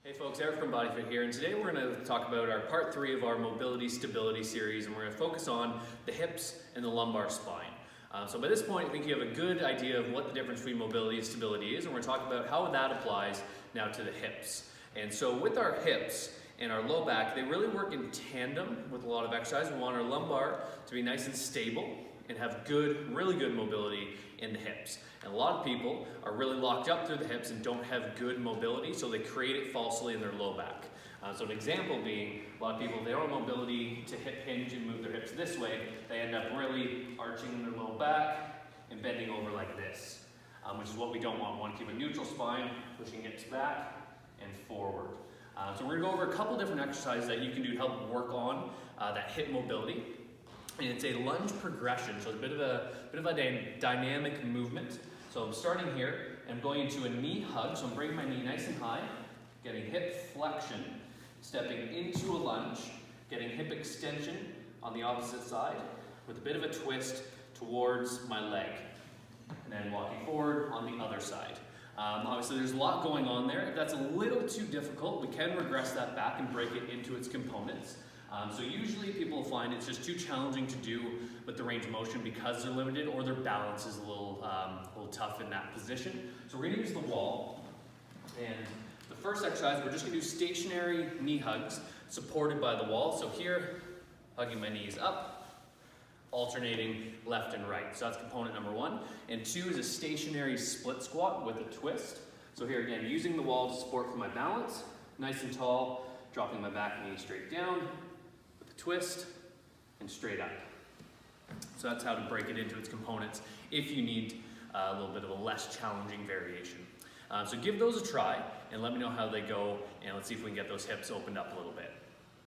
Hey folks, Eric from BodyFit here, and today we're going to talk about our part 3 of our mobility stability series, and we're going to focus on the hips and the lumbar spine. So by this point, I think you have a good idea of what the difference between mobility and stability is, and we're going to talk about how that applies now to the hips. And so with our hips and our low back, they really work in tandem with a lot of exercise. We want our lumbar to be nice and stable and have really good mobility in the hips. And a lot of people are really locked up through the hips and don't have good mobility, so they create it falsely in their low back. So an example being, a lot of people, they don't have mobility to hip hinge and move their hips this way. They end up really arching their low back and bending over like this, which is what we don't want. We want to keep a neutral spine, pushing hips back and forward. So we're going to go over a couple different exercises that you can do to help work on that hip mobility. And it's a lunge progression, so it's a bit of a dynamic movement. So I'm starting here, and I'm going into a knee hug, so I'm bringing my knee nice and high, getting hip flexion, stepping into a lunge, getting hip extension on the opposite side, with a bit of a twist towards my leg, and then walking forward on the other side. Obviously there's a lot going on there. If that's a little too difficult, we can regress that back and break it into its components. So usually people find it's just too challenging to do with the range of motion because they're limited, or their balance is a little tough in that position. So we're going to use the wall, and the first exercise, we're just going to do stationary knee hugs supported by the wall. So here, hugging my knees up, alternating left and right. So that's component number 1. And 2 is a stationary split squat with a twist. So here again, using the wall to support for my balance, nice and tall, dropping my back knee straight down, with a twist, and straight up. So that's how to break it into its components if you need a little bit of a less challenging variation. So give those a try and let me know how they go, and let's see if we can get those hips opened up a little bit.